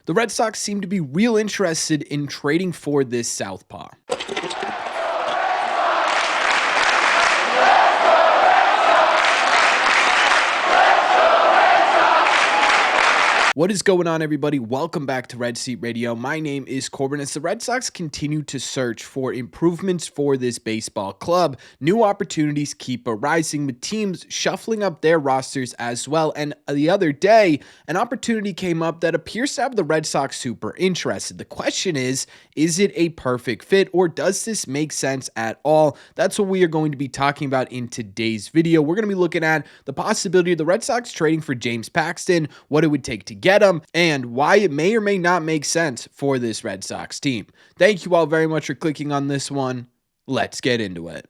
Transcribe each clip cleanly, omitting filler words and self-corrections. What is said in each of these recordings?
the Red Sox seem to be real interested in trading for this southpaw. What is going on, everybody? Welcome back to Red Seat Radio. My name is Corbin. As the Red Sox continue to search for improvements for this baseball club, new opportunities keep arising with teams shuffling up their rosters as well. And the other day, an opportunity came up that appears to have the Red Sox super interested. The question is it a perfect fit, or does this make sense at all? That's what we are going to be talking about in today's video. We're going to be looking at the possibility of the Red Sox trading for James Paxton, what it would take to get him, and why it may or may not make sense for this Red Sox team. Thank you all very much for clicking on this one. Let's get into it.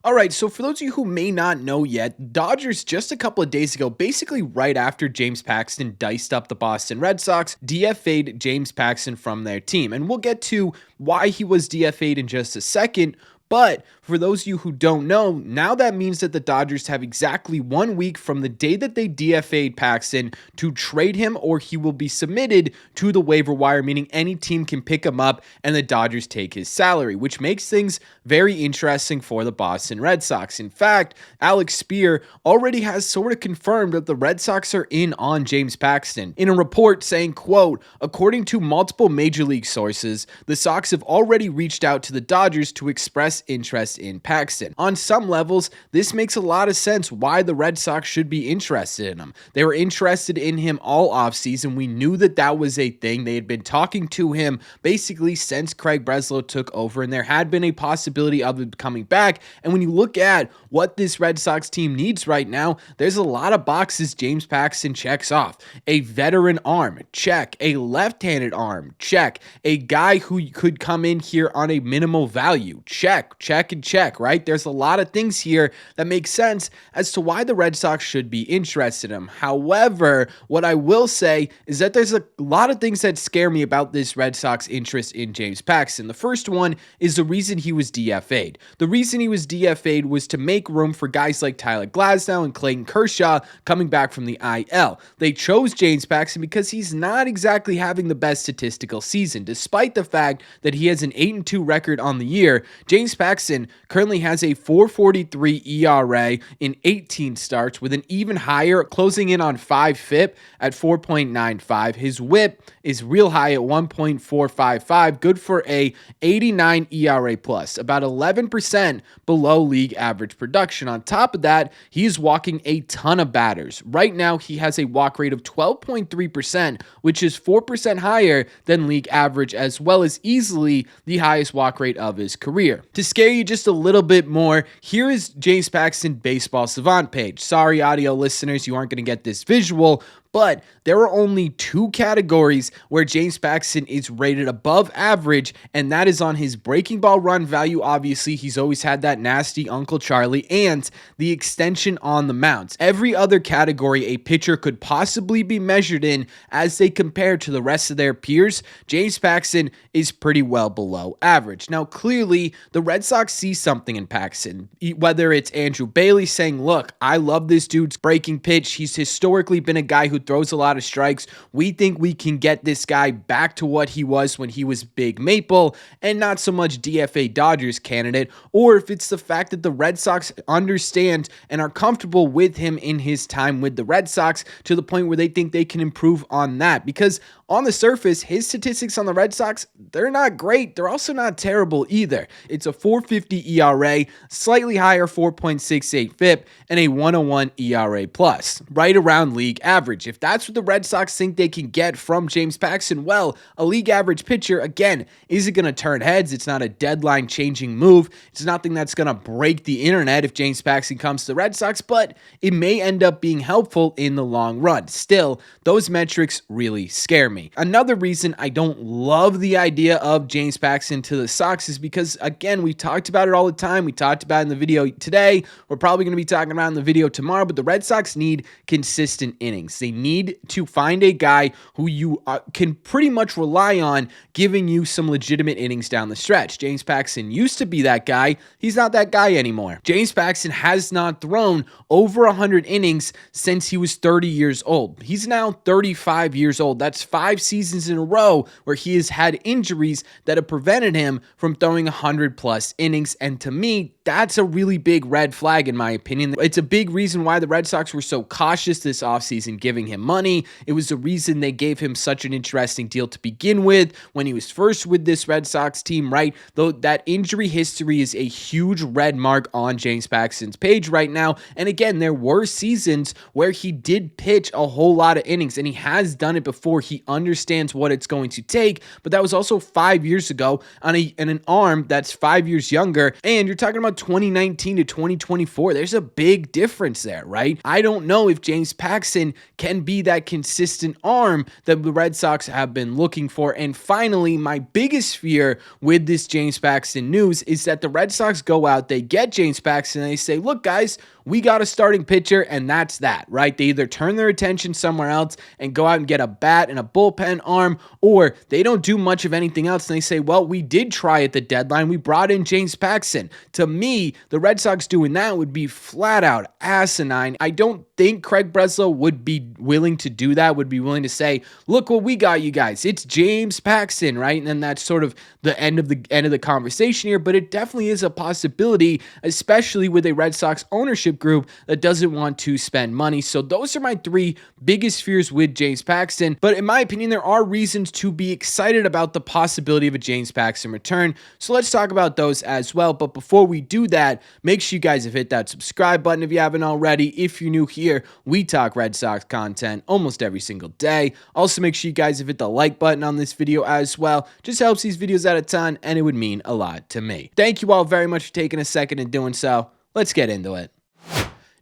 All right, so for those of you who may not know yet, Dodgers just a couple of days ago, basically right after James Paxton diced up the Boston Red Sox, DFA'd James Paxton from their team. And we'll get to why he was DFA'd in just a second. But for those of you who don't know, now that means that the Dodgers have exactly 1 week from the day that they DFA'd Paxton to trade him, or he will be submitted to the waiver wire, meaning any team can pick him up and the Dodgers take his salary, which makes things very interesting for the Boston Red Sox. In fact, Alex Spear already has sort of confirmed that the Red Sox are in on James Paxton in a report saying, quote, according to multiple major league sources, the Sox have already reached out to the Dodgers to express interest in Paxton. On some levels, this makes a lot of sense why the Red Sox should be interested in him. They were interested in him all offseason. We knew that that was a thing. They had been talking to him basically since Craig Breslow took over, and there had been a possibility of him coming back. And when you look at what this Red Sox team needs right now, there's a lot of boxes James Paxton checks off. A veteran arm, check. A left-handed arm, check. A guy who could come in here on a minimal value, check. Check and check, right? There's a lot of things here that make sense as to why the Red Sox should be interested in him. However, what I will say is that there's a lot of things that scare me about this Red Sox interest in James Paxton. The first one is the reason he was DFA'd. The reason he was DFA'd was to make room for guys like Tyler Glasnow and Clayton Kershaw coming back from the IL. They chose James Paxton because he's not exactly having the best statistical season. Despite the fact that he has an 8-2 record on the year, James Paxton currently has a 4.43 ERA in 18 starts with an even higher, closing in on 5 FIP at 4.95. His WHIP is real high at 1.455, good for a 89 ERA plus, about 11% below league average production. On top of that, he's walking a ton of batters. Right now, he has a walk rate of 12.3%, which is 4% higher than league average, as well as easily the highest walk rate of his career. To scare you just a little bit more, here is James Paxton Baseball Savant page. Sorry, audio listeners, you aren't going to get this visual, but there are only 2 categories where James Paxton is rated above average, and that is on his breaking ball run value. Obviously, he's always had that nasty Uncle Charlie, and the extension on the mound. Every other category a pitcher could possibly be measured in as they compare to the rest of their peers, James Paxton is pretty well below average. Now, clearly, the Red Sox see something in Paxton, whether it's Andrew Bailey saying, look, I love this dude's breaking pitch. He's historically been a guy who throws a lot of strikes. We think we can get this guy back to what he was when he was Big Maple and not so much DFA Dodgers candidate, or if it's the fact that the Red Sox understand and are comfortable with him in his time with the Red Sox to the point where they think they can improve on that. Because on the surface, his statistics on the Red Sox, they're not great. They're also not terrible either. It's a 4.50 ERA, slightly higher 4.68 FIP, and a 101 ERA plus, right around league average. If that's what the Red Sox think they can get from James Paxton, well, a league average pitcher, again, is it going to turn heads? It's not a deadline changing move. It's nothing that's going to break the internet if James Paxton comes to the Red Sox, but it may end up being helpful in the long run. Still, those metrics really scare me. Another reason I don't love the idea of James Paxton to the Sox is because, again, we've talked about it all the time. We talked about it in the video today. We're probably going to be talking about it in the video tomorrow, but the Red Sox need consistent innings. They need to find a guy who you can pretty much rely on giving you some legitimate innings down the stretch. James Paxton used to be that guy. He's not that guy anymore. James Paxton has not thrown over 100 innings since he was 30 years old. He's now 35 years old. That's 5 5 seasons in a row where he has had injuries that have prevented him from throwing 100 plus innings. And to me, that's a really big red flag in my opinion. It's a big reason why the Red Sox were so cautious this offseason giving him money. It was the reason they gave him such an interesting deal to begin with when he was first with this Red Sox team, right? Though that injury history is a huge red mark on James Paxton's page right now. And again, there were seasons where he did pitch a whole lot of innings, and he has done it before. He understands what it's going to take, but that was also 5 years ago on an arm that's 5 years younger. And you're talking about 2019 to 2024. There's a big difference there, right? I don't know if James Paxton can be that consistent arm that the Red Sox have been looking for. And finally, my biggest fear with this James Paxton news is that the Red Sox go out, they get James Paxton, and they say, look, guys, we got a starting pitcher, and that's that, right? They either turn their attention somewhere else and go out and get a bat and a bullpen arm, or they don't do much of anything else, and they say, well, we did try at the deadline. We brought in James Paxton. To me, the Red Sox doing that would be flat out asinine. I don't think Craig Breslow would be willing to do that, would be willing to say, look what we got, you guys. It's James Paxton, right? And then that's sort of the end of the conversation here, but it definitely is a possibility, especially with a Red Sox ownership group that doesn't want to spend money. So those are my 3 biggest fears with James Paxton. But in my opinion, there are reasons to be excited about the possibility of a James Paxton return. So let's talk about those as well. But before we do that, make sure you guys have hit that subscribe button if you haven't already. If you're new here, we talk Red Sox content almost every single day. Also, make sure you guys have hit the like button on this video as well. Just helps these videos out a ton, and it would mean a lot to me. Thank you all very much for taking a second and doing so. Let's get into it.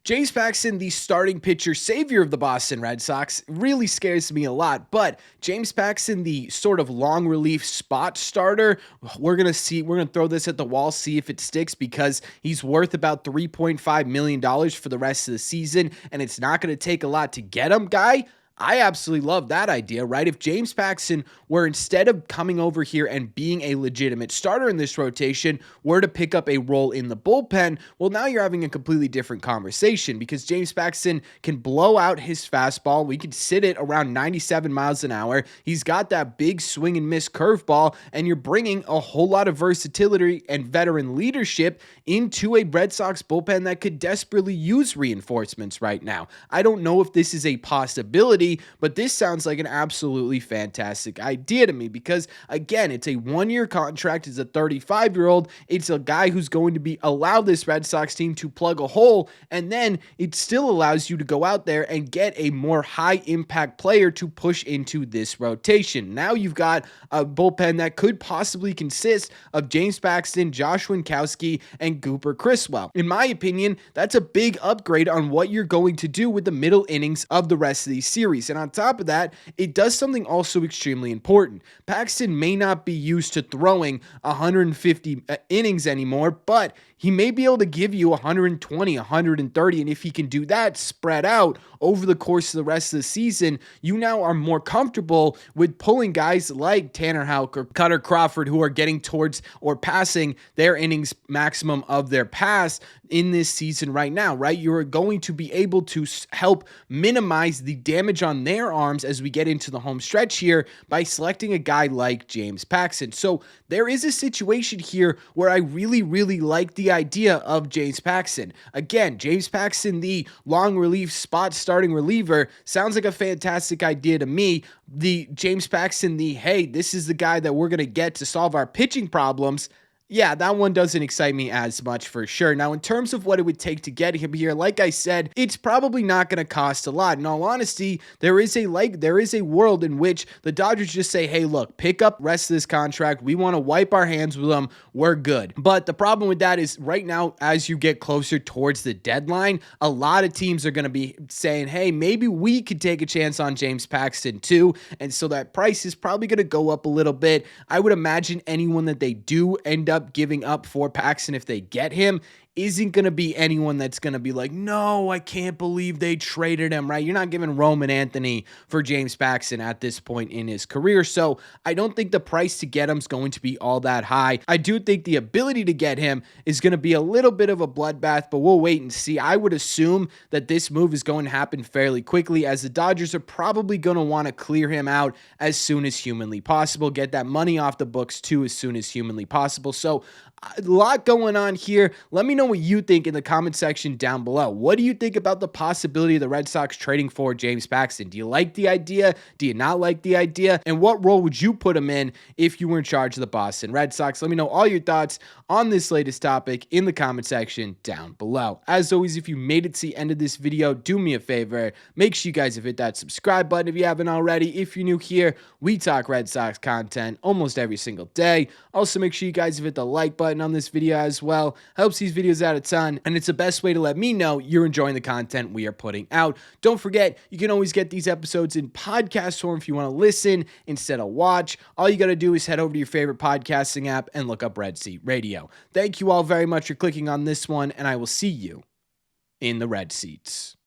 James Paxton, the starting pitcher savior of the Boston Red Sox, really scares me a lot. But James Paxton, the sort of long relief spot starter, we're going to throw this at the wall, see if it sticks, because he's worth about $3.5 million for the rest of the season, and it's not going to take a lot to get him, guy. I absolutely love that idea, right? If James Paxton were, instead of coming over here and being a legitimate starter in this rotation, were to pick up a role in the bullpen, well, now you're having a completely different conversation, because James Paxton can blow out his fastball. We could sit it around 97 miles an hour. He's got that big swing and miss curveball, and you're bringing a whole lot of versatility and veteran leadership into a Red Sox bullpen that could desperately use reinforcements right now. I don't know if this is a possibility, but this sounds like an absolutely fantastic idea to me, because again, it's a 1-year contract. It's a 35-year-old. It's a guy who's going to be allow this Red Sox team to plug a hole, and then it still allows you to go out there and get a more high impact player to push into this rotation. Now you've got a bullpen that could possibly consist of James Paxton, Josh Winkowski, and Cooper Criswell. In my opinion, that's a big upgrade on what you're going to do with the middle innings of the rest of these series. And on top of that, it does something also extremely important. Paxton may not be used to throwing 150 innings anymore, but he may be able to give you 120, 130, and if he can do that spread out over the course of the rest of the season, you now are more comfortable with pulling guys like Tanner Houck or Cutter Crawford, who are getting towards or passing their innings maximum of their pass in this season right now, right? You're going to be able to help minimize the damage on their arms as we get into the home stretch here by selecting a guy like James Paxton. So there is a situation here where I really, really like the idea of James Paxton. Again, James Paxton, the long relief spot starting reliever, sounds like a fantastic idea to me. The James Paxton, hey, this is the guy that we're going to get to solve our pitching problems. Yeah, that one doesn't excite me as much for sure. Now, in terms of what it would take to get him here, like I said, it's probably not going to cost a lot. In all honesty, there is a world in which the Dodgers just say, hey, look, pick up the rest of this contract. We want to wipe our hands with them. We're good. But the problem with that is right now, as you get closer towards the deadline, a lot of teams are going to be saying, hey, maybe we could take a chance on James Paxton too. And so that price is probably going to go up a little bit. I would imagine anyone that they do end up giving up for Paxton, if they get him, isn't going to be anyone that's going to be like, no, I can't believe they traded him, right? You're not giving Roman Anthony for James Paxton at this point in his career. So I don't think the price to get him is going to be all that high. I do think the ability to get him is going to be a little bit of a bloodbath, but we'll wait and see. I would assume that this move is going to happen fairly quickly, as the Dodgers are probably going to want to clear him out as soon as humanly possible, get that money off the books too as soon as humanly possible. So a lot going on here. Let me know what you think in the comment section down below. What do you think about the possibility of the Red Sox trading for James Paxton? Do you like the idea? Do you not like the idea? And what role would you put him in if you were in charge of the Boston Red Sox? Let me know all your thoughts on this latest topic in the comment section down below. As always, if you made it to the end of this video, do me a favor. Make sure you guys have hit that subscribe button if you haven't already. If you're new here, we talk Red Sox content almost every single day. Also, make sure you guys have hit the like button on this video as well. Helps these videos out a ton, and it's the best way to let me know you're enjoying the content we are putting out. Don't forget, you can always get these episodes in podcast form if you want to listen instead of watch. All you got to do is head over to your favorite podcasting app and look up Red Seat Radio. Thank you all very much for clicking on this one, and I will see you in the red seats.